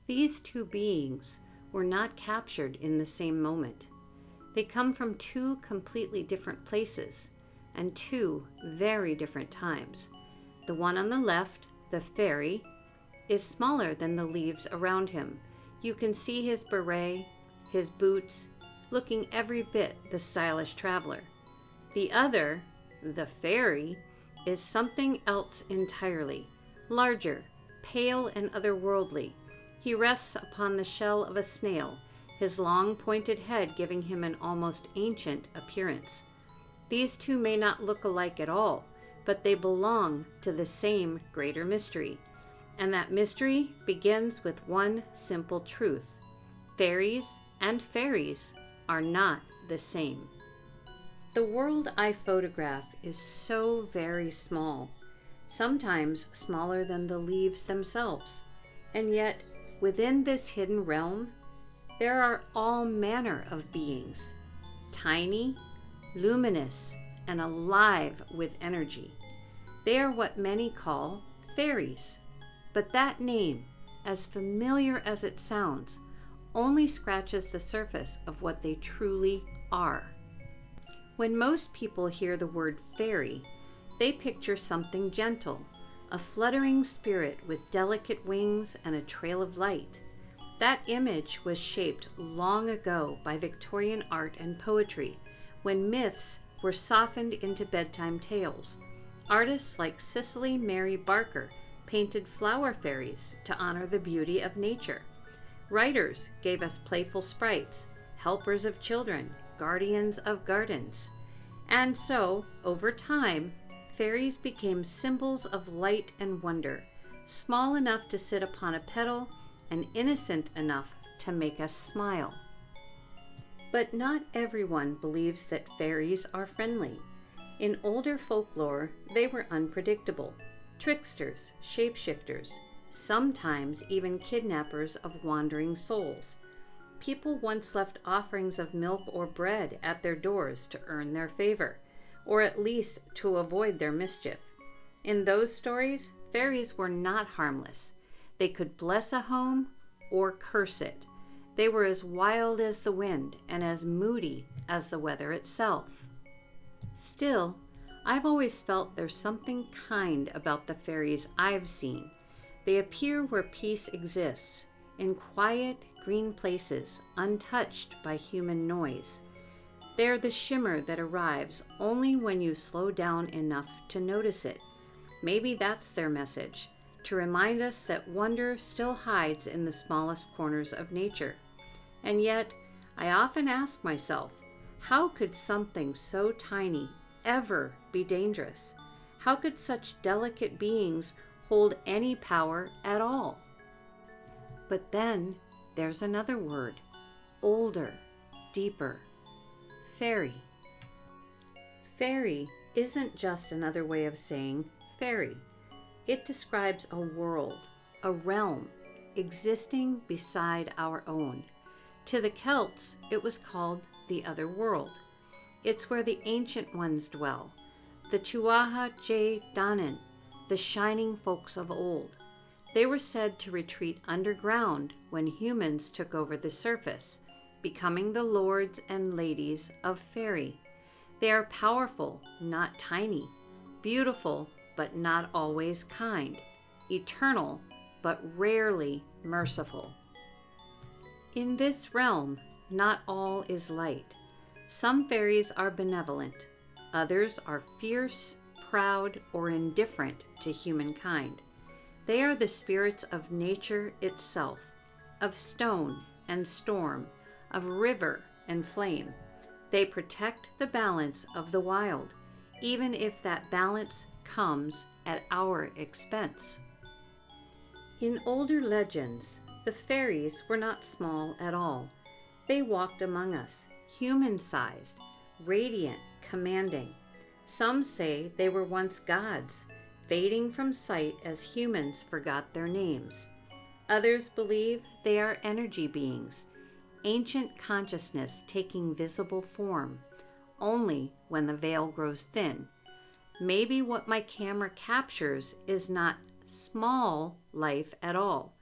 These two beings were not captured in the same moment. They come from two completely different places and two very different times. The one on the left, the fairy, is smaller than the leaves around him. You can see his beret, his boots, looking every bit the stylish traveler. The other, the fairy, is something else entirely, larger, pale and otherworldly. He rests upon the shell of a snail, his long pointed head giving him an almost ancient appearance. These two may not look alike at all, but they belong to the same greater mystery. And that mystery begins with one simple truth. Fairies and fairies are not the same. The world I photograph is so very small, sometimes smaller than the leaves themselves. And yet, within this hidden realm, there are all manner of beings, tiny, luminous, and alive with energy. They are what many call fairies. But that name, as familiar as it sounds, only scratches the surface of what they truly are. When most people hear the word fairy, they picture something gentle, a fluttering spirit with delicate wings and a trail of light. That image was shaped long ago by Victorian art and poetry, when myths were softened into bedtime tales. Artists like Cicely Mary Barker painted flower fairies to honor the beauty of nature. Writers gave us playful sprites, helpers of children, guardians of gardens. And so, over time, fairies became symbols of light and wonder, small enough to sit upon a petal and innocent enough to make us smile. But not everyone believes that fairies are friendly. In older folklore, they were unpredictable. Tricksters, shapeshifters, sometimes even kidnappers of wandering souls. People once left offerings of milk or bread at their doors to earn their favor, or at least to avoid their mischief. In those stories, fairies were not harmless. They could bless a home or curse it. They were as wild as the wind and as moody as the weather itself. Still, I've always felt there's something kind about the fairies I've seen. They appear where peace exists, in quiet, green places, untouched by human noise. They're the shimmer that arrives only when you slow down enough to notice it. Maybe that's their message, to remind us that wonder still hides in the smallest corners of nature. And yet, I often ask myself, how could something so tiny ever be dangerous? How could such delicate beings hold any power at all? But then there's another word, older, deeper, fairy. Fairy isn't just another way of saying fairy. It describes a world, a realm, existing beside our own. To the Celts, it was called the other world. It's where the ancient ones dwell, the Tuatha Dé Danann, the shining folks of old. They were said to retreat underground when humans took over the surface, becoming the lords and ladies of Faerie. They are powerful, not tiny, beautiful, but not always kind, eternal, but rarely merciful. In this realm, not all is light. Some fairies are benevolent, others are fierce, proud, or indifferent to humankind. They are the spirits of nature itself, of stone and storm, of river and flame. They protect the balance of the wild, even if that balance comes at our expense. In older legends, the fairies were not small at all. They walked among us, human-sized, radiant, commanding. Some say they were once gods, fading from sight as humans forgot their names. Others believe they are energy beings, ancient consciousness taking visible form, only when the veil grows thin. Maybe what my camera captures is not small life at all,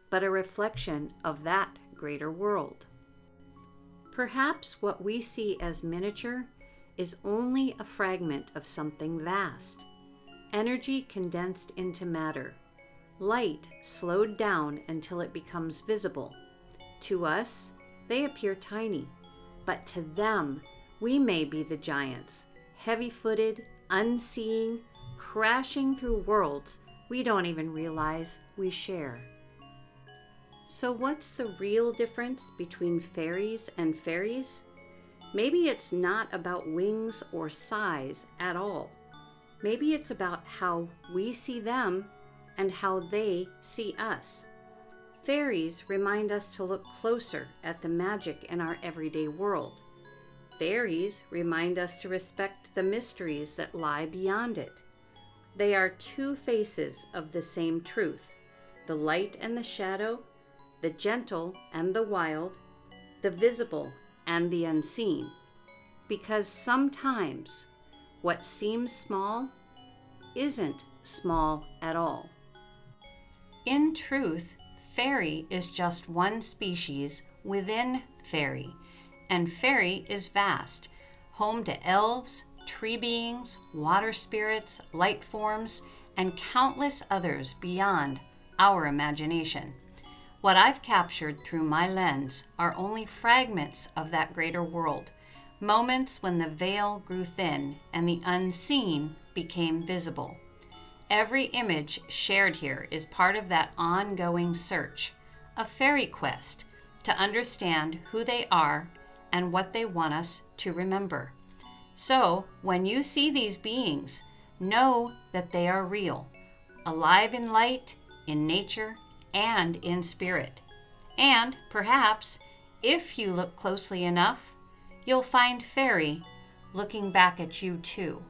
but a reflection of that greater world. Perhaps what we see as miniature is only a fragment of something vast. Energy condensed into matter. Light slowed down until it becomes visible. To us, they appear tiny, but to them, we may be the giants, heavy-footed, unseeing, crashing through worlds we don't even realize we share. So what's the real difference between fairies and fairies? Maybe it's not about wings or size at all. Maybe it's about how we see them and how they see us. Fairies remind us to look closer at the magic in our everyday world. Fairies remind us to respect the mysteries that lie beyond it. They are two faces of the same truth, the light and the shadow, the gentle and the wild, the visible and the unseen. Because sometimes what seems small isn't small at all. In truth, fairy is just one species within fairy, and fairy is vast, home to elves, tree beings, water spirits, light forms, and countless others beyond our imagination. What I've captured through my lens are only fragments of that greater world, moments when the veil grew thin and the unseen became visible. Every image shared here is part of that ongoing search, a FaerieQuest, to understand who they are and what they want us to remember. So, when you see these beings, know that they are real, alive in light, in nature, and in spirit. And perhaps, if you look closely enough, you'll find Fairie looking back at you too.